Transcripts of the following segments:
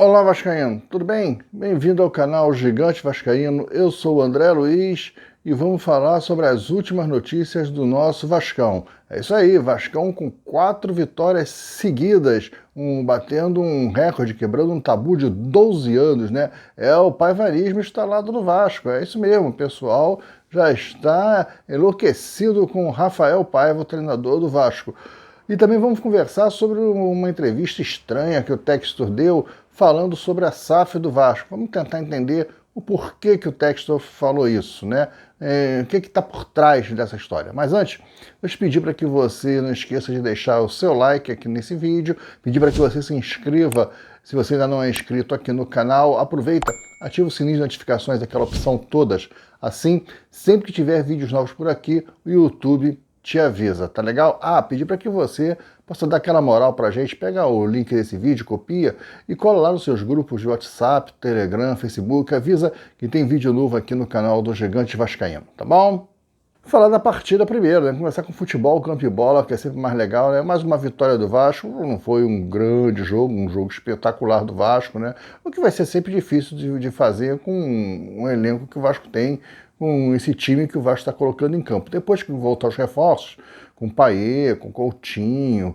Olá, Vascaíno, tudo bem? Bem-vindo ao canal Gigante Vascaíno. Eu sou o André Luiz e vamos falar sobre as últimas notícias do nosso Vascão. É isso aí, Vascão com 4 vitórias seguidas, batendo um recorde, quebrando um tabu de 12 anos, né? É o paivarismo instalado no Vasco, é isso mesmo, o pessoal já está enlouquecido com o Rafael Paiva, o treinador do Vasco. E também vamos conversar sobre uma entrevista estranha que o Textor deu falando sobre a SAF do Vasco. Vamos tentar entender o porquê que o Textor falou isso, né? O que está por trás dessa história. Mas antes, eu te pedir para que você não esqueça de deixar o seu like aqui nesse vídeo, pedir para que você se inscreva, se você ainda não é inscrito aqui no canal, aproveita, ativa o sininho de notificações, aquela opção todas. Assim, sempre que tiver vídeos novos por aqui, o YouTube te avisa, tá legal? Pedir para que você possa dar aquela moral pra gente, pega o link desse vídeo, copia e cola lá nos seus grupos de WhatsApp, Telegram, Facebook, avisa que tem vídeo novo aqui no canal do Gigante Vascaíno, tá bom? Falar da partida primeiro, né? Começar com futebol, campo e bola, que é sempre mais legal, né? Mais uma vitória do Vasco, não foi um grande jogo, um jogo espetacular do Vasco, né? O que vai ser sempre difícil de fazer com um elenco que o Vasco tem, com esse time que o Vasco está colocando em campo. Depois que voltar os reforços, com o Payet, com o Coutinho,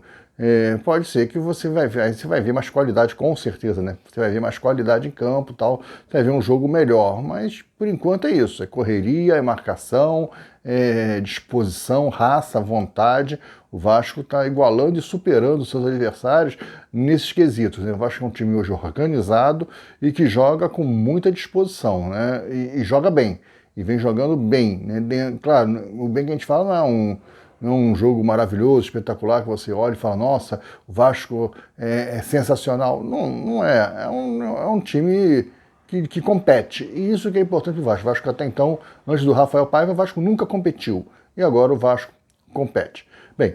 pode ser que você vai ver mais qualidade, com certeza, né? Você vai ver mais qualidade em campo e tal, você vai ver um jogo melhor, mas por enquanto é isso, é correria, é marcação, é disposição, raça, vontade. O Vasco está igualando e superando seus adversários nesses quesitos, né? O Vasco é um time hoje organizado e que joga com muita disposição, né? E joga bem, e vem jogando bem, né? Claro, o bem que a gente fala não é um jogo maravilhoso, espetacular, que você olha e fala, nossa, o Vasco é sensacional. Não, não é. É um time que compete. E isso que é importante do Vasco. O Vasco até então, antes do Rafael Paiva, o Vasco nunca competiu. E agora o Vasco compete. Bem,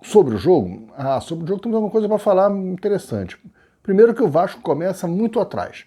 sobre o jogo temos alguma coisa para falar interessante. Primeiro que o Vasco começa muito atrás.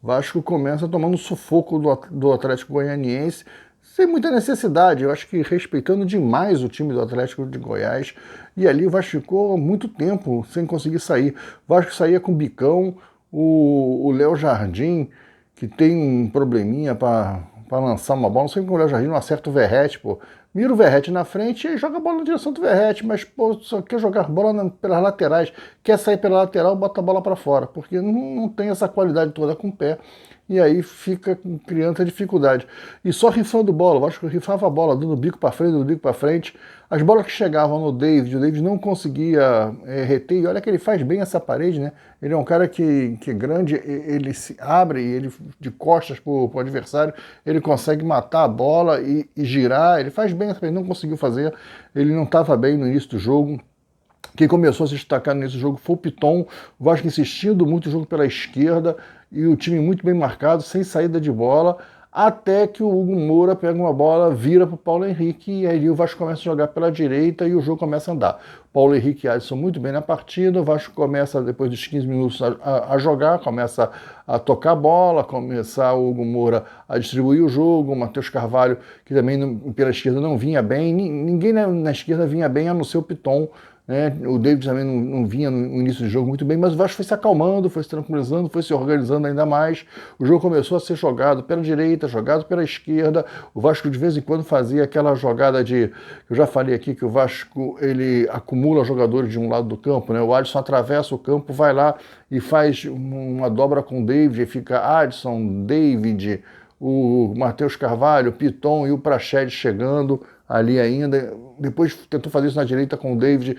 O Vasco começa tomando sufoco do Atlético Goianiense, sem muita necessidade. Eu acho que respeitando demais o time do Atlético de Goiás. E ali o Vasco ficou muito tempo sem conseguir sair. O Vasco saía com o Bicão, o Léo Jardim, que tem um probleminha para lançar uma bola. Não sei como o Léo Jardim não acerta o Verratti, pô. Mira o Verratti na frente e joga a bola na direção do Verratti, mas pô, só quer jogar bola pelas laterais. Quer sair pela lateral, bota a bola para fora, porque não tem essa qualidade toda com o pé. E aí fica criando essa dificuldade. E só rifando bola, eu acho que rifava a bola, dando bico para frente, dando bico para frente. As bolas que chegavam no David, o David não conseguia reter, e olha que ele faz bem essa parede, né? Ele é um cara que é grande, ele se abre, ele de costas para o adversário, ele consegue matar a bola e girar, ele faz bem essa parede, não conseguiu fazer, ele não estava bem no início do jogo. Quem começou a se destacar nesse jogo foi o Piton, o Vasco insistindo muito o jogo pela esquerda, e o time muito bem marcado, sem saída de bola, até que o Hugo Moura pega uma bola, vira para o Paulo Henrique, e aí o Vasco começa a jogar pela direita e o jogo começa a andar. Paulo Henrique e Alisson muito bem na partida, o Vasco começa, depois dos 15 minutos, a jogar, começa a tocar a bola, começa o Hugo Moura a distribuir o jogo, o Matheus Carvalho, que também pela esquerda não vinha bem, ninguém na esquerda vinha bem, a não ser o Piton, né? O David também não vinha no início do jogo muito bem, mas o Vasco foi se acalmando, foi se tranquilizando, foi se organizando ainda mais. O jogo começou a ser jogado pela direita, jogado pela esquerda. O Vasco de vez em quando fazia aquela jogada eu já falei aqui que o Vasco ele acumula jogadores de um lado do campo, né? O Adson atravessa o campo, vai lá e faz uma dobra com o David, e fica Adson, David, o Matheus Carvalho, o Piton e o Praxedes chegando ali ainda. Depois tentou fazer isso na direita com o David,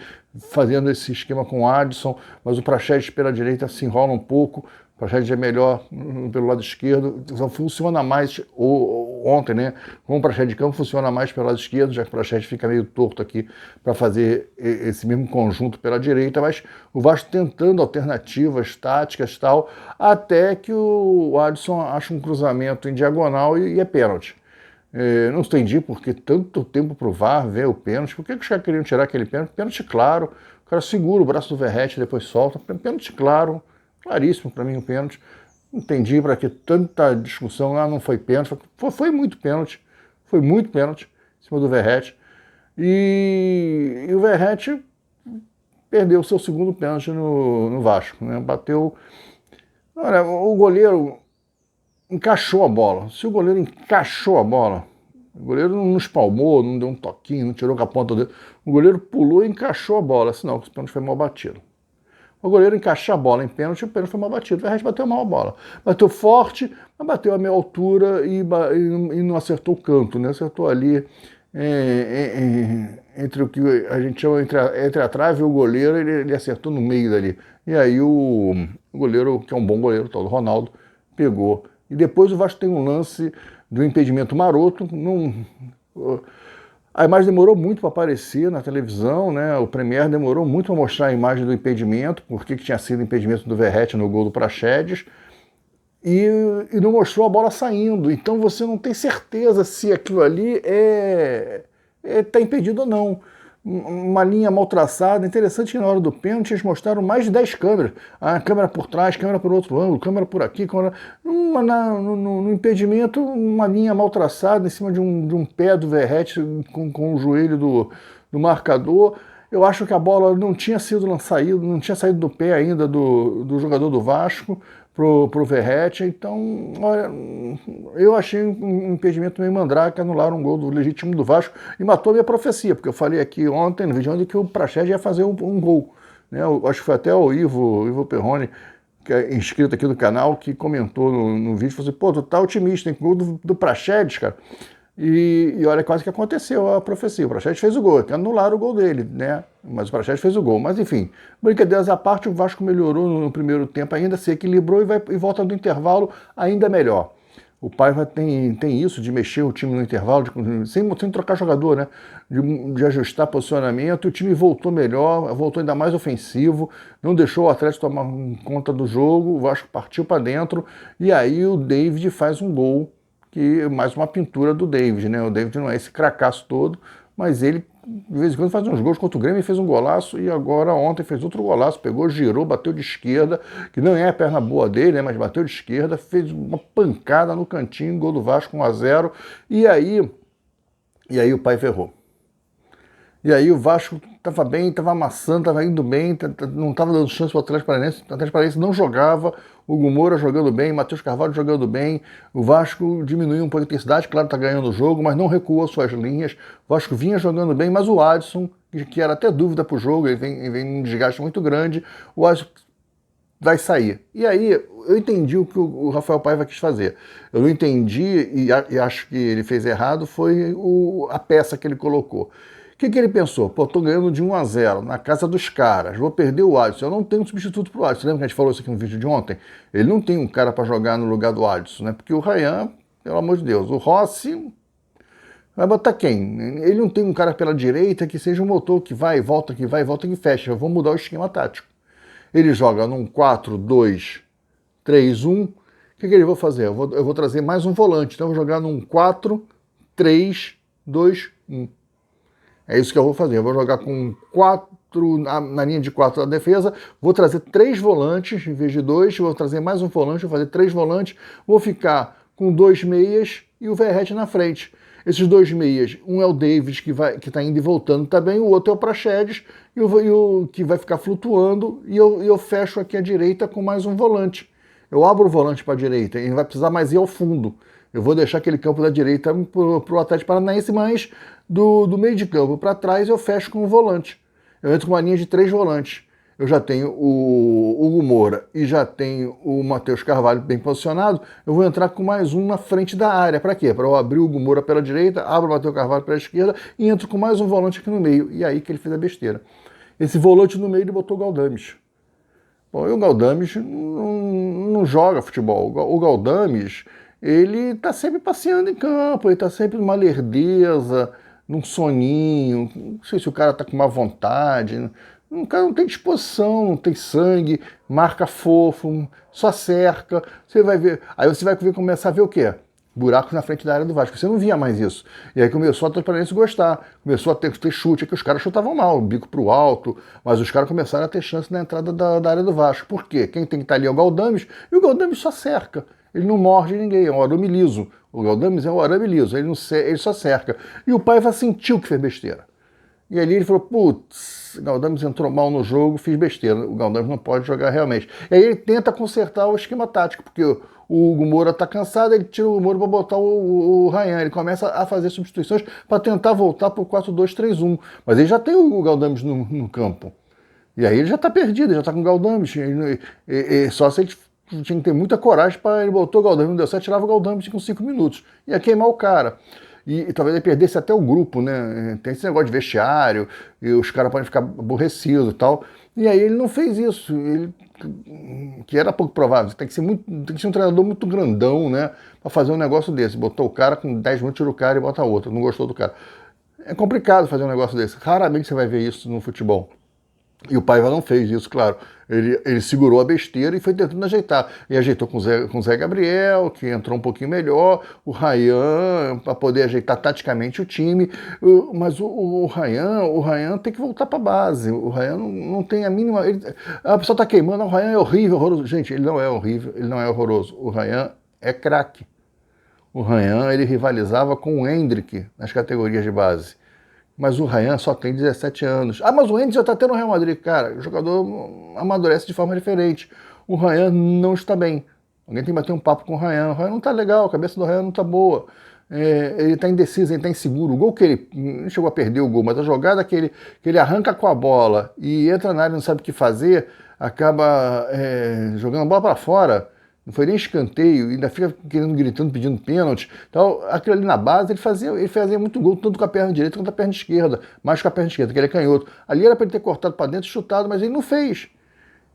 fazendo esse esquema com o Adson, mas o Praxedes pela direita se enrola um pouco. O Praxedes é melhor pelo lado esquerdo, então funciona mais ontem, né? Com o Praxedes de campo funciona mais pelo lado esquerdo, já que o Praxedes fica meio torto aqui para fazer esse mesmo conjunto pela direita, mas o Vasco tentando alternativas táticas e tal, até que o Adson acha um cruzamento em diagonal e é pênalti. Não entendi porque tanto tempo pro VAR ver o pênalti. Por que os caras queriam tirar aquele pênalti? Pênalti claro. O cara segura o braço do Verratti, depois solta. Pênalti claro. Claríssimo para mim o pênalti. Não entendi para que tanta discussão. Não foi pênalti. Foi muito pênalti. Foi muito pênalti em cima do Verratti. E o Verratti perdeu o seu segundo pênalti no Vasco, né? Bateu Olha, o goleiro encaixou a bola. Se o goleiro encaixou a bola, o goleiro não espalmou, não deu um toquinho, não tirou com a ponta dele. O goleiro pulou e encaixou a bola, senão o pênalti foi mal batido. O goleiro encaixar a bola em pênalti, o pênalti foi mal batido. O resto bateu mal a bola. Bateu forte, mas bateu a meia altura e não acertou o canto, né? Acertou ali entre o que a gente chama entre a trave e o goleiro, ele acertou no meio dali. E aí o goleiro, que é um bom goleiro, o tal do Ronaldo, pegou. E depois o Vasco tem um lance do impedimento maroto. A imagem demorou muito para aparecer na televisão, né? O Premier demorou muito para mostrar a imagem do impedimento, porque tinha sido impedimento do Verratti no gol do Praxedes, e não mostrou a bola saindo. Então você não tem certeza se aquilo ali está impedido ou não. Uma linha mal traçada. Interessante que na hora do pênalti eles mostraram mais de 10 câmeras. A câmera por trás, câmera por outro ângulo, câmera por aqui. No impedimento, uma linha mal traçada em cima de um pé do Verratti com o joelho do marcador. Eu acho que a bola não tinha não tinha saído do pé ainda do jogador do Vasco pro Verratti. Então, olha, eu achei um impedimento meio mandrake, anularam um gol legítimo do Vasco e matou a minha profecia, porque eu falei aqui ontem, no vídeo, que o Praxedes ia fazer um gol. Né? Eu acho que foi até o Ivo Perrone, que é inscrito aqui do canal, que comentou no vídeo, falou assim, pô, tu tá otimista, hein? Gol do Praxedes, cara. E olha, quase que aconteceu a profecia. O Praxedes fez o gol, até anularam o gol dele, né? Mas o Praxedes fez o gol. Mas enfim, brincadeiras à parte, o Vasco melhorou no primeiro tempo ainda, se equilibrou e volta do intervalo ainda melhor. O Paiva tem isso de mexer o time no intervalo, sem trocar jogador, né? De ajustar posicionamento. O time voltou melhor, voltou ainda mais ofensivo, não deixou o Atlético tomar conta do jogo, o Vasco partiu para dentro, e aí o David faz um gol, que mais uma pintura do David, né? O David não é esse cracaço todo, mas ele de vez em quando faz uns gols contra o Grêmio e fez um golaço, e agora ontem fez outro golaço, pegou, girou, bateu de esquerda, que não é a perna boa dele, né? Mas bateu de esquerda, fez uma pancada no cantinho, gol do Vasco 1-0, e aí o pai ferrou. E aí o Vasco estava bem, estava amassando, estava indo bem, não estava dando chance para o Atlético Paranaense. O Atlético Paranaense não jogava, o Hugo Moura jogando bem, Matheus Carvalho jogando bem. O Vasco diminuiu um pouco a intensidade, claro, está ganhando o jogo, mas não recuou suas linhas. O Vasco vinha jogando bem, mas o Adson, que era até dúvida para o jogo, ele vem um desgaste muito grande, o Adson vai sair. E aí eu entendi o que o Rafael Paiva quis fazer. Eu não entendi, e acho que ele fez errado, foi a peça que ele colocou. O que ele pensou? Pô, tô ganhando de 1-0 na casa dos caras, vou perder o Adson, eu não tenho um substituto pro Adson. Lembra que a gente falou isso aqui no vídeo de ontem? Ele não tem um cara para jogar no lugar do Adson, né? Porque o Ryan, pelo amor de Deus, o Rossi vai botar quem? Ele não tem um cara pela direita que seja um motor que vai e volta, que vai e volta, que fecha. Vou mudar o esquema tático. Ele joga num 4-2-3-1. O que ele vai fazer? Eu vou trazer mais um volante. Então eu vou jogar num 4-3-2-1. É isso que eu vou fazer. Eu vou jogar com 4 na linha de 4 da defesa, vou trazer 3 volantes em vez de 2, vou trazer mais um volante, vou fazer 3 volantes, vou ficar com 2 meias e o Verratti na frente. Esses 2 meias, um é o David, que está indo e voltando também, o outro é o Praxedes, e o que vai ficar flutuando, e eu fecho aqui à direita com mais um volante. Eu abro o volante para a direita, ele não vai precisar mais ir ao fundo. Eu vou deixar aquele campo da direita para o Atlético Paranaense, mas do meio de campo para trás eu fecho com o volante. Eu entro com uma linha de 3 volantes. Eu já tenho o Hugo Moura e já tenho o Matheus Carvalho bem posicionado. Eu vou entrar com mais um na frente da área. Para quê? Para eu abrir o Hugo Moura pela direita, abro o Matheus Carvalho pela esquerda e entro com mais um volante aqui no meio. E aí que ele fez a besteira. Esse volante no meio ele botou o Galdames. Bom, e o Galdames não joga futebol. O Galdames, ele tá sempre passeando em campo, ele tá sempre numa lerdeza, num soninho, não sei se o cara tá com má vontade, o cara não tem disposição, não tem sangue, marca fofo, só cerca, você vai ver, aí você vai começar a ver o quê? Buracos na frente da área do Vasco, você não via mais isso. E aí começou a Transparência gostar, começou a ter chute, que os caras chutavam mal, bico pro alto, mas os caras começaram a ter chance na entrada da área do Vasco. Por quê? Quem tem que estar ali é o Galdames, e o Galdames só cerca. Ele não morde ninguém, é um arame liso. O Galdames é um arame liso, ele só cerca. E o Paiva sentiu que fez besteira. E ali ele falou, putz, o Galdames entrou mal no jogo, fiz besteira, o Galdames não pode jogar realmente. E aí ele tenta consertar o esquema tático, porque o Hugo Moura tá cansado, ele tira o Hugo Moura para botar o Ryan, ele começa a fazer substituições para tentar voltar para o 4-2-3-1, mas ele já tem o Galdames no campo. E aí ele já tá perdido, ele já tá com o Galdames, só se ele tinha que ter muita coragem para ele botou o Galdames, não deu certo, tirava o Galdames com 5 minutos, ia queimar o cara. E talvez ele perdesse até o grupo, né? Tem esse negócio de vestiário, e os caras podem ficar aborrecidos e tal. E aí ele não fez isso, que era pouco provável. Tem que ser um treinador muito grandão, né? Para fazer um negócio desse. Botou o cara com 10 minutos, tira o cara e bota outro. Não gostou do cara. É complicado fazer um negócio desse. Raramente você vai ver isso no futebol. E o Paiva não fez isso, claro. Ele segurou a besteira e foi tentando ajeitar. E ajeitou com o Zé Gabriel, que entrou um pouquinho melhor, o Ryan, para poder ajeitar taticamente o time. Mas o Ryan tem que voltar para a base. O Ryan não tem a mínima. A pessoa está queimando, o Ryan é horrível, horroroso. Gente, ele não é horrível, ele não é horroroso. O Ryan é craque. O Ryan, ele rivalizava com o Hendrick nas categorias de base. Mas o Ryan só tem 17 anos. Ah, mas o Hendrick já está tendo no Real Madrid. Cara, o jogador amadurece de forma diferente. O Ryan não está bem. Alguém tem que bater um papo com o Ryan. O Ryan não está legal, a cabeça do Ryan não está boa. Ele está indeciso, ele está inseguro. O gol que ele não chegou a perder o gol, mas a jogada que ele arranca com a bola e entra na área e não sabe o que fazer, acaba jogando a bola para fora. Não foi nem escanteio, ainda fica gritando, pedindo pênalti. Então, aquilo ali na base, ele fazia muito gol, tanto com a perna direita quanto com a perna esquerda, mais com a perna esquerda, que ele é canhoto. Ali era para ele ter cortado para dentro, chutado, mas ele não fez.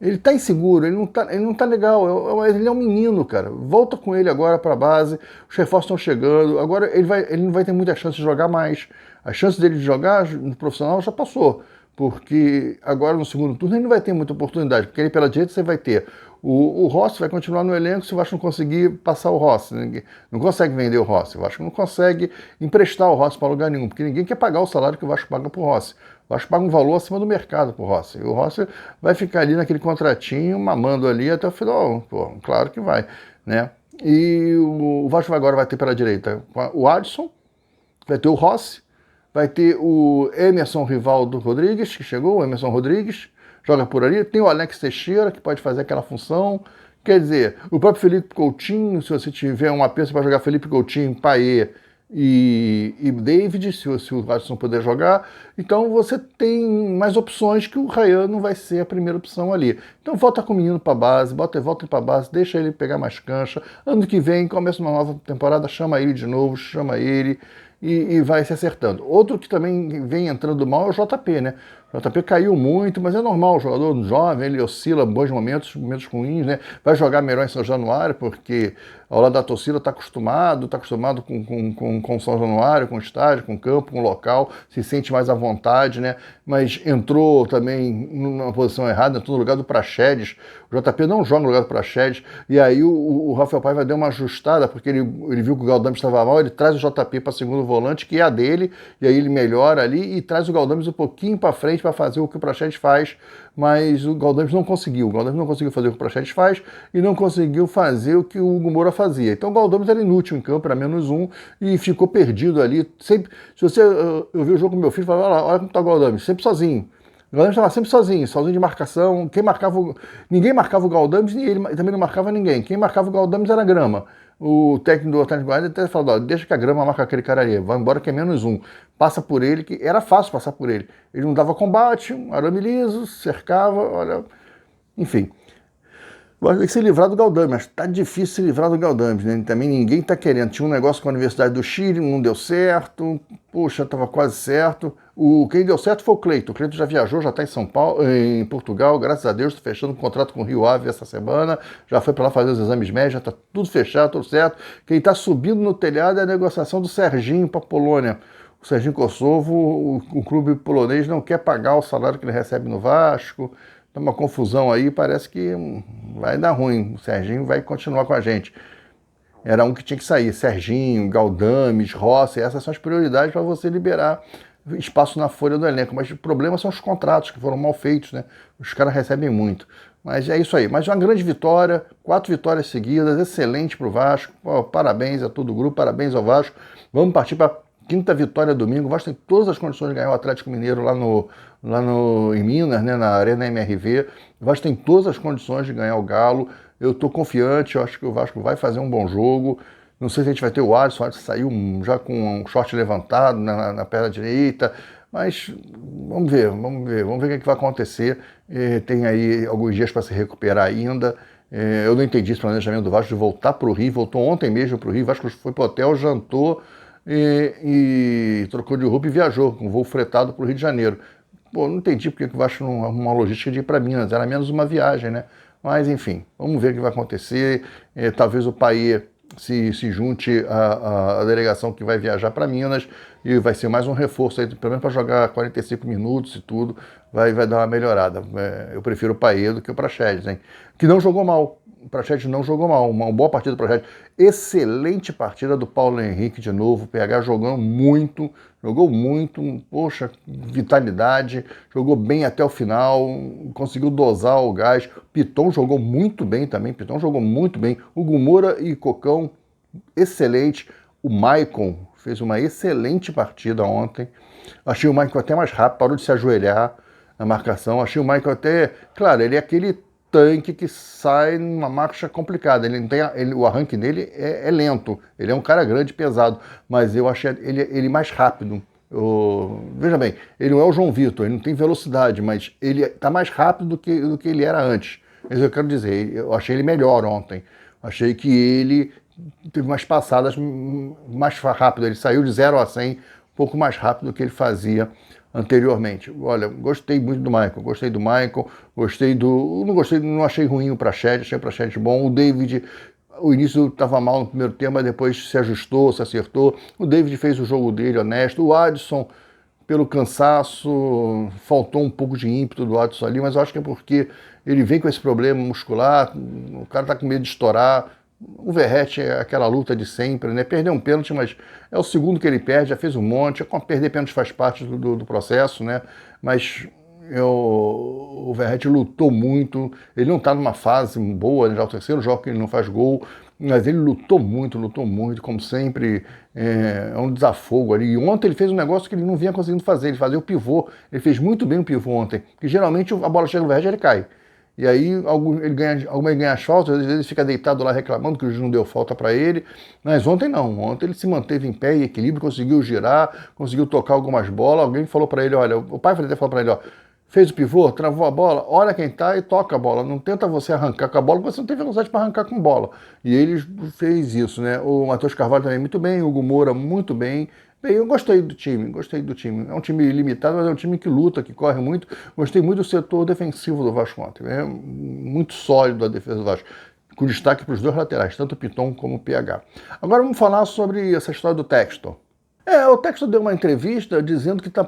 Ele tá inseguro, ele não tá legal, ele é um menino, cara. Volta com ele agora para a base, os reforços estão chegando, agora ele não vai ter muita chance de jogar mais. A chance dele de jogar no profissional já passou, porque agora no segundo turno ele não vai ter muita oportunidade, porque ele pela direita você vai ter o Rossi, vai continuar no elenco se o Vasco não conseguir passar o Rossi. Não consegue vender o Rossi, o Vasco não consegue emprestar o Rossi para lugar nenhum, porque ninguém quer pagar o salário que o Vasco paga para o Rossi. O Vasco paga um valor acima do mercado para o Rossi. E o Rossi vai ficar ali naquele contratinho, mamando ali até o final. Pô, claro que vai, né? E o Vasco agora vai ter pela direita o Adson, vai ter o Rossi, vai ter o Emerson Rivaldo Rodrigues, que chegou, o Emerson Rodrigues, joga por ali. Tem o Alex Teixeira, que pode fazer aquela função. Quer dizer, o próprio Felipe Coutinho, se você tiver uma peça para jogar Felipe Coutinho, Paê e David, se o Adson puder jogar. Então você tem mais opções que o Ryan não vai ser a primeira opção ali. Então volta com o menino para a base, volta para a base, deixa ele pegar mais cancha. Ano que vem, começa uma nova temporada, chama ele de novo, chama ele e vai se acertando. Outro que também vem entrando mal é o JP, né? O JP caiu muito, mas é normal, o jogador jovem, ele oscila bons momentos ruins, né? Vai jogar melhor em São Januário, porque ao lado da torcida está acostumado com São Januário, com estádio, com campo, com local, se sente mais à vontade, né? Mas entrou também numa posição errada, entrou no lugar do Praxedes. O JP não joga no lugar do Praxedes, e aí o Rafael Paiva deu uma ajustada, porque ele viu que o Galdames estava mal, ele traz o JP para segundo volante, que é a dele, e aí ele melhora ali e traz o Galdames um pouquinho para frente para fazer o que o Praxedes faz, mas o Galdames não conseguiu. O Galdames não conseguiu fazer o que o Praxedes faz e não conseguiu fazer o que o Hugo Moura fazia. Então o Galdames era inútil em campo, era -1 e ficou perdido ali. Sempre, se você, eu vi o jogo com meu filho e falava, olha como está o Galdames, sempre sozinho. O Galdames estava sempre sozinho de marcação. Ninguém marcava o Galdames e ele também não marcava ninguém. Quem marcava o Galdames era a Grama. O técnico do Atlético Goianiense até falou, deixa que a Grama marca aquele cara ali, vai embora que é -1. Passa por ele, que era fácil passar por ele. Ele não dava combate, um arame liso, cercava, olha, enfim. Vai ter que se livrar do Galdames, mas tá difícil se livrar do Galdames, né? Também ninguém tá querendo. Tinha um negócio com a Universidade do Chile, não deu certo. Poxa, tava quase certo. Quem deu certo foi o Cleiton. O Cleiton já viajou, já está em São Paulo, em Portugal, graças a Deus, estou fechando um contrato com o Rio Ave essa semana. Já foi para lá fazer os exames médicos, já está tudo fechado, tudo certo. Quem está subindo no telhado é a negociação do Serginho para a Polônia. O Serginho Kosovo, o clube polonês não quer pagar o salário que ele recebe no Vasco. Tá uma confusão aí, parece que vai dar ruim. O Serginho vai continuar com a gente. Era um que tinha que sair. Serginho, Galdames, Rossi, essas são as prioridades para você liberar espaço na folha do elenco. Mas o problema são os contratos que foram mal feitos, né? Os caras recebem muito. Mas é isso aí. Mas uma grande vitória, 4 vitórias seguidas, excelente para o Vasco. Pô, parabéns a todo o grupo, parabéns ao Vasco. Vamos partir para quinta vitória domingo, o Vasco tem todas as condições de ganhar o Atlético Mineiro em Minas, né, na Arena MRV. O Vasco tem todas as condições de ganhar o Galo. Eu estou confiante, eu acho que o Vasco vai fazer um bom jogo. Não sei se a gente vai ter o Alisson saiu já com um short levantado na perna direita, mas vamos ver o que vai acontecer. Tem aí alguns dias para se recuperar ainda. Eu não entendi esse planejamento do Vasco de voltar para o Rio, voltou ontem mesmo para o Rio, o Vasco foi para o hotel, jantou e trocou de roupa e viajou com um voo fretado para o Rio de Janeiro. Pô, não entendi porque o Vasco não arrumou uma logística de ir para Minas, era menos uma viagem, né? Mas enfim, vamos ver o que vai acontecer. Talvez o Payet se junte à delegação que vai viajar para Minas e vai ser mais um reforço aí, pelo menos para jogar 45 minutos e tudo, vai dar uma melhorada. Eu prefiro o Payet do que o Praxedes, hein? Que não jogou mal. O Praxedes não jogou mal, uma boa partida do Praxedes. Excelente partida do Paulo Henrique de novo, o PH jogou muito, poxa, vitalidade, jogou bem até o final, conseguiu dosar o gás. Piton jogou muito bem também, o Gumora e Cocão, excelente. O Maicon fez uma excelente partida ontem. Achei o Maicon até mais rápido, parou de se ajoelhar na marcação. Achei o Maicon até... Claro, ele é aquele tanque que sai numa marcha complicada. Ele não tem, o arranque dele é lento. Ele é um cara grande, pesado. Mas eu achei ele mais rápido. Veja bem, ele não é o João Vitor, ele não tem velocidade, mas ele está mais rápido do que ele era antes. Mas eu quero dizer, eu achei ele melhor ontem. Achei que ele teve umas passadas mais rápidas. Ele saiu de 0 a 100 um pouco mais rápido do que ele fazia anteriormente. Olha, gostei muito do Michael, não achei ruim o Praxedes, achei o Praxedes bom. O David, o início estava mal no primeiro tempo, mas depois se ajustou, se acertou. O David fez o jogo dele honesto. O Adson, pelo cansaço, faltou um pouco de ímpeto do Adson ali, mas eu acho que é porque ele vem com esse problema muscular, o cara tá com medo de estourar. O Verratti é aquela luta de sempre, né? Perdeu um pênalti, mas é o segundo que ele perde, já fez um monte. Perder pênalti faz parte do processo, né? Mas o Verratti lutou muito. Ele não está numa fase boa, já é o terceiro jogo que ele não faz gol, mas ele lutou muito, como sempre. É um desafogo ali. E ontem ele fez um negócio que ele não vinha conseguindo fazer, ele fazia o pivô. Ele fez muito bem o pivô ontem, porque geralmente a bola chega no Verratti e ele cai. E aí ele ganha as faltas, às vezes ele fica deitado lá reclamando que o juiz não deu falta para ele, mas ontem não, ontem ele se manteve em pé e equilíbrio, conseguiu girar, conseguiu tocar algumas bolas. Alguém falou para ele, olha, o pai até falou para ele, ó, fez o pivô, travou a bola, olha quem tá e toca a bola, não tenta você arrancar com a bola, porque você não tem velocidade para arrancar com bola. E ele fez isso, né? O Matheus Carvalho também muito bem, o Hugo Moura muito bem. Bem, eu gostei do time. É um time limitado, mas é um time que luta, que corre muito. Gostei muito do setor defensivo do Vasco ontem. É muito sólido a defesa do Vasco, com destaque para os dois laterais, tanto o Piton como o PH. Agora vamos falar sobre essa história do Textor. O Textor deu uma entrevista dizendo que está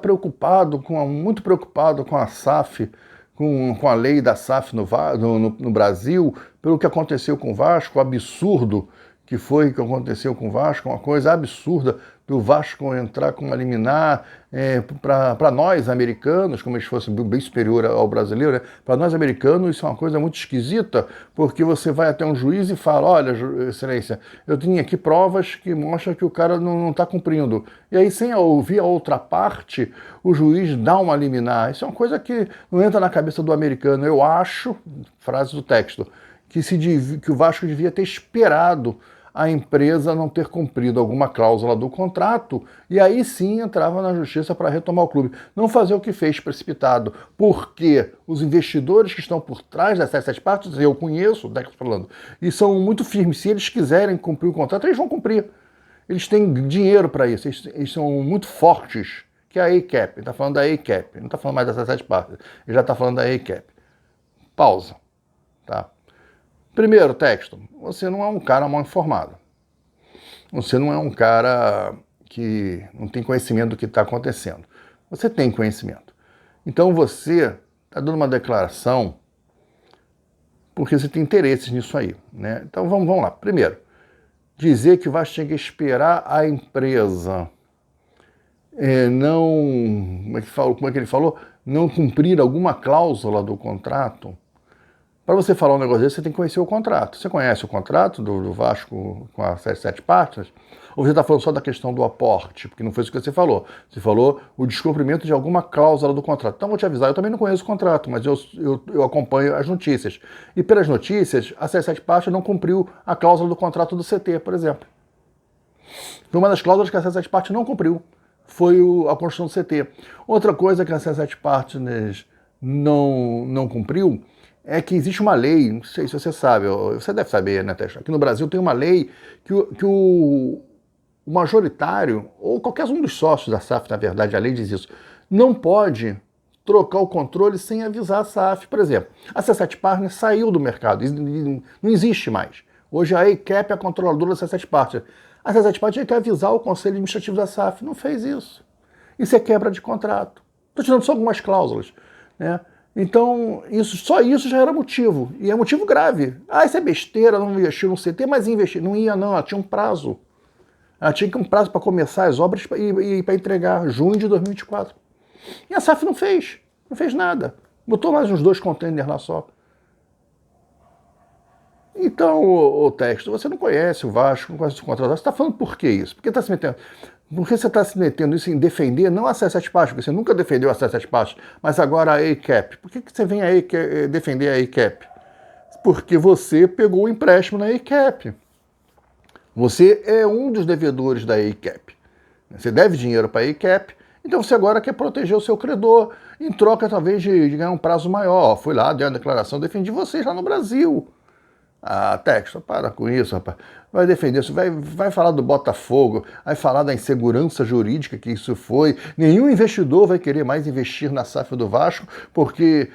muito preocupado com a SAF, com a lei da SAF no Brasil, pelo que aconteceu com o Vasco, o absurdo que aconteceu com o Vasco, uma coisa absurda do Vasco entrar com uma liminar para nós americanos, como se fosse bem superior ao brasileiro, né? Para nós americanos isso é uma coisa muito esquisita, porque você vai até um juiz e fala, olha, excelência, eu tenho aqui provas que mostram que o cara não está cumprindo. E aí, sem ouvir a outra parte, o juiz dá uma liminar. Isso é uma coisa que não entra na cabeça do americano. Eu acho, frase do texto, que o Vasco devia ter esperado a empresa não ter cumprido alguma cláusula do contrato, e aí sim entrava na justiça para retomar o clube. Não fazer o que fez precipitado, porque os investidores que estão por trás dessas partes, eu conheço, o Deco falando, e são muito firmes. Se eles quiserem cumprir o contrato, eles vão cumprir. Eles têm dinheiro para isso, eles são muito fortes, que é a ACAP. Ele está falando da ACAP, não está falando mais dessas 7 partes, ele já está falando da ACAP. Pausa. Tá? Primeiro, texto, você não é um cara mal informado. Você não é um cara que não tem conhecimento do que está acontecendo. Você tem conhecimento. Então você está dando uma declaração porque você tem interesses nisso aí, né? Então vamos lá. Primeiro, dizer que vai ter que esperar a empresa como é que ele falou? Não cumprir alguma cláusula do contrato. Para você falar um negócio desse, você tem que conhecer o contrato. Você conhece o contrato do Vasco com as sete partes? Ou você está falando só da questão do aporte? Porque não foi isso que você falou. Você falou o descumprimento de alguma cláusula do contrato. Então, vou te avisar, eu também não conheço o contrato, mas eu acompanho as notícias. E pelas notícias, a sete partes não cumpriu a cláusula do contrato do CT, por exemplo. Foi uma das cláusulas que a sete partes não cumpriu. Foi a construção do CT. Outra coisa que a sete partes não cumpriu é que existe uma lei, não sei se você sabe, você deve saber, né, Teixeira? Aqui no Brasil tem uma lei que o majoritário, ou qualquer um dos sócios da SAF, na verdade, a lei diz isso, não pode trocar o controle sem avisar a SAF. Por exemplo, a C7 Partners saiu do mercado, não existe mais. Hoje a EICAP é a controladora da C7 Partners. A C7 Partners tinha que avisar o Conselho Administrativo da SAF, não fez isso. Isso é quebra de contrato. Estou tirando só algumas cláusulas, né? Então, só isso já era motivo, e é motivo grave. Ah, isso é besteira, não investiu no CT, mas investir. Não ia não, ela tinha um prazo. Ela tinha um prazo para começar as obras e para entregar, junho de 2024. E a SAF não fez nada. Botou mais uns 2 containers lá só. Então, o texto, você não conhece o Vasco, não conhece o contrato. Você está falando por que isso? Por que você está se metendo isso em defender, não a C7 Partes, porque você nunca defendeu a C7 Partes, mas agora a EICAP. Por que você vem aí defender a EICAP? Porque você pegou o empréstimo na EICAP. Você é um dos devedores da EICAP. Você deve dinheiro para a EICAP, então você agora quer proteger o seu credor, em troca talvez de ganhar um prazo maior. Fui lá, dei uma declaração, defendi vocês lá no Brasil. Ah, Texto, para com isso, rapaz. Vai defender isso, vai falar do Botafogo, vai falar da insegurança jurídica que isso foi. Nenhum investidor vai querer mais investir na SAF do Vasco, porque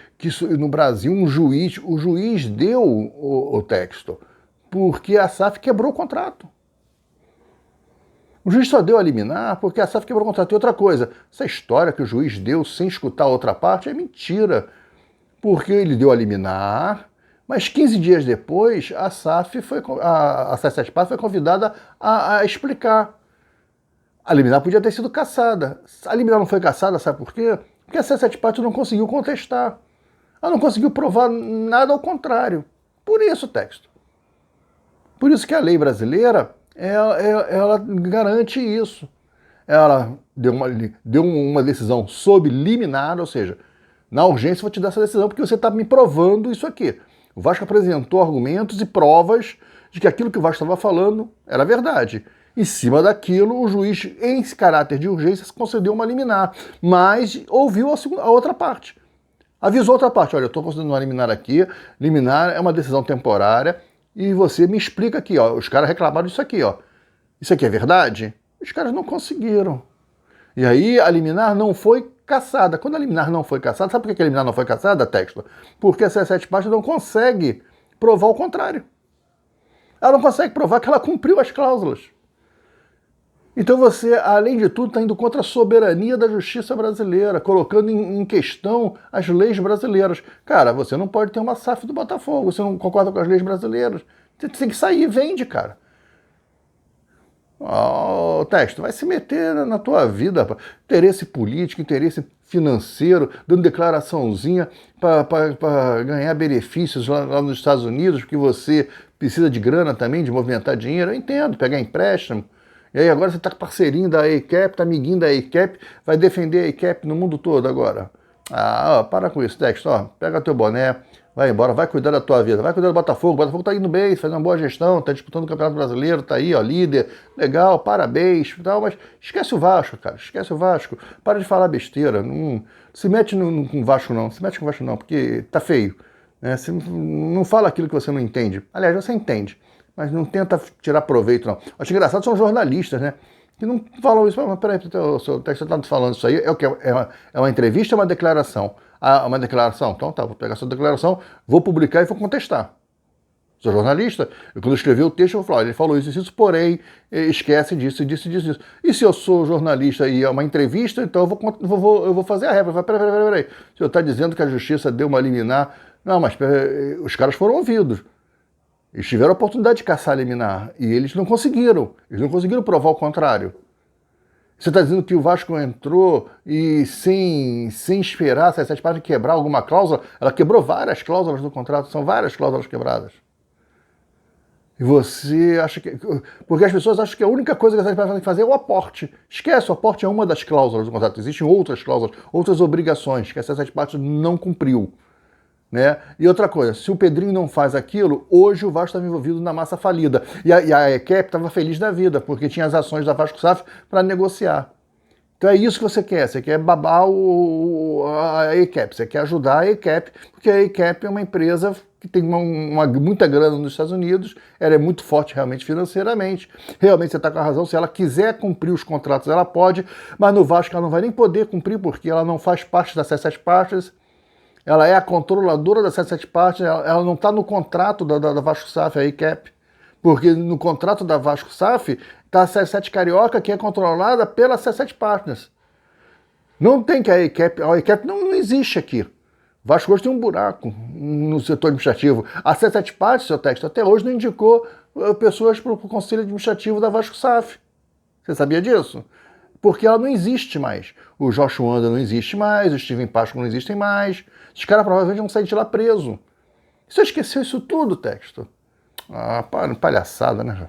no Brasil o juiz deu o texto, porque a SAF quebrou o contrato. O juiz só deu a liminar porque a SAF quebrou o contrato. E outra coisa, essa história que o juiz deu sem escutar a outra parte é mentira, porque ele deu a liminar. Mas 15 dias depois, a SAF a C7 Partes foi convidada a explicar. A liminar podia ter sido cassada. A liminar não foi cassada, sabe por quê? Porque a C7 Partes não conseguiu contestar. Ela não conseguiu provar nada ao contrário. Por isso, texto. Por isso que a lei brasileira, ela garante isso. Ela deu uma decisão sob liminar, ou seja, na urgência eu vou te dar essa decisão porque você está me provando isso aqui. O Vasco apresentou argumentos e provas de que aquilo que o Vasco estava falando era verdade. Em cima daquilo, o juiz, em caráter de urgência, concedeu uma liminar, mas ouviu a outra parte. Avisou a outra parte, olha, eu estou concedendo uma liminar aqui, liminar é uma decisão temporária, e você me explica aqui, ó, os caras reclamaram disso aqui, ó. Isso aqui é verdade? Os caras não conseguiram. E aí a liminar não foi cassada. Quando a liminar não foi cassada, sabe por que a liminar não foi cassada, Texto? Porque a C7 Partes não consegue provar o contrário. Ela não consegue provar que ela cumpriu as cláusulas. Então você, além de tudo, está indo contra a soberania da justiça brasileira, colocando em questão as leis brasileiras. Cara, você não pode ter uma SAF do Botafogo, você não concorda com as leis brasileiras. Você tem que sair e vende, cara. Oh, Texto, vai se meter na tua vida, pá. Interesse político, interesse financeiro, dando declaraçãozinha para ganhar benefícios lá nos Estados Unidos, porque você precisa de grana também, de movimentar dinheiro. Eu entendo, pegar empréstimo. E aí agora você está parceirinho da EICAP, está amiguinho da EICAP, vai defender a EICAP no mundo todo agora. Ah, ó, para com isso, Texto, ó, pega teu boné, vai embora, vai cuidar da tua vida, vai cuidar do Botafogo. O Botafogo tá indo bem, fazendo uma boa gestão, tá disputando o Campeonato Brasileiro, tá aí, ó, líder, legal, parabéns, tal, mas esquece o Vasco, cara, esquece o Vasco. Para de falar besteira, não se mete com o Vasco não, se mete com o Vasco não, porque tá feio, né? Você não fala aquilo que você não entende. Aliás, você entende, mas não tenta tirar proveito não. Acho engraçado são jornalistas, né? Que não falam isso, mas peraí, o seu texto está falando isso aí, é o que? É uma entrevista ou uma declaração? Ah, uma declaração? Então tá, vou pegar essa declaração, vou publicar e vou contestar. Sou jornalista, quando eu escrevi o texto, eu vou falar, ele falou isso, porém, esquece disso. E se eu sou jornalista e é uma entrevista, então eu vou fazer a réplica. Peraí. O senhor está dizendo que a justiça deu uma liminar. Não, mas os caras foram ouvidos. Eles tiveram a oportunidade de caçar a liminar e eles não conseguiram. Eles não conseguiram provar o contrário. Você está dizendo que o Vasco entrou e sem esperar a 77 partes quebrar alguma cláusula? Ela quebrou várias cláusulas do contrato, são várias cláusulas quebradas. E você acha que... Porque as pessoas acham que a única coisa que a 77 partes tem que fazer é o aporte. Esquece, o aporte é uma das cláusulas do contrato. Existem outras cláusulas, outras obrigações que a 77 partes não cumpriu. Né? E outra coisa, se o Pedrinho não faz aquilo, hoje o Vasco estava envolvido na massa falida. E a ECAP estava feliz da vida, porque tinha as ações da Vasco SAF para negociar. Então é isso que você quer babar a ECAP, você quer ajudar a ECAP, porque a ECAP é uma empresa que tem muita grana nos Estados Unidos, ela é muito forte realmente financeiramente, realmente você está com a razão, se ela quiser cumprir os contratos ela pode, mas no Vasco ela não vai nem poder cumprir, porque ela não faz parte das 77 partes, ela é a controladora das 77 partes, ela não está no contrato da Vasco SAF, a ECAP, porque no contrato da Vasco SAF está a 77 Carioca, que é controlada pela 77 Partners. Não tem que a ECAP não existe aqui. Vasco hoje tem um buraco no setor administrativo. A 77 Partners, seu texto, até hoje não indicou pessoas para o conselho administrativo da Vasco SAF. Você sabia disso? Porque ela não existe mais. O Joshua Wanda não existe mais, o Steven Pasco não existem mais. Os caras provavelmente vão sair de lá preso. Você esqueceu isso tudo, texto? Ah, palhaçada, né?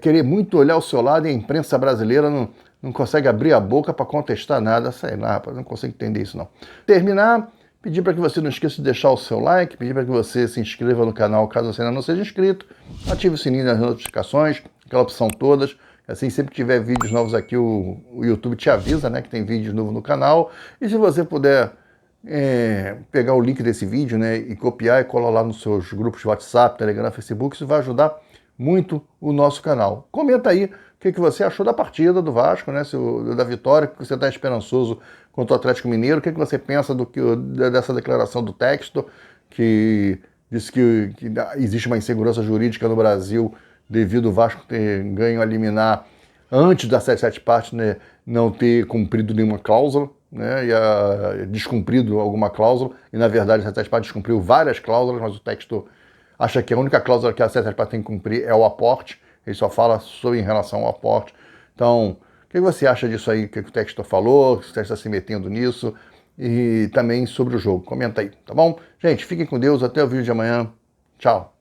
Querer muito olhar ao seu lado e a imprensa brasileira não consegue abrir a boca para contestar nada, sei lá, não consigo entender isso não. Terminar, pedir para que você não esqueça de deixar o seu like, pedir para que você se inscreva no canal caso você ainda não seja inscrito, ative o sininho das notificações, aquela opção todas, assim sempre que tiver vídeos novos aqui o YouTube te avisa, né, que tem vídeos novos no canal, e se você puder pegar o link desse vídeo, né, e copiar e colar lá nos seus grupos de WhatsApp, Telegram, Facebook, isso vai ajudar muito o nosso canal. Comenta aí o que você achou da partida do Vasco, né, da vitória, que você está esperançoso contra o Atlético Mineiro, o que você pensa dessa declaração do texto, que diz que existe uma insegurança jurídica no Brasil devido ao Vasco ter ganho a liminar antes das 77 partes, né, não ter cumprido nenhuma cláusula, né, e descumprido alguma cláusula, e na verdade a 77 partes descumpriu várias cláusulas, mas o texto acha que a única cláusula que a 77 partes tem que cumprir é o aporte, ele só fala sobre em relação ao aporte. Então, o que você acha disso aí, que o texto falou, se o texto está se metendo nisso, e também sobre o jogo? Comenta aí, tá bom? Gente, fiquem com Deus, até o vídeo de amanhã, tchau!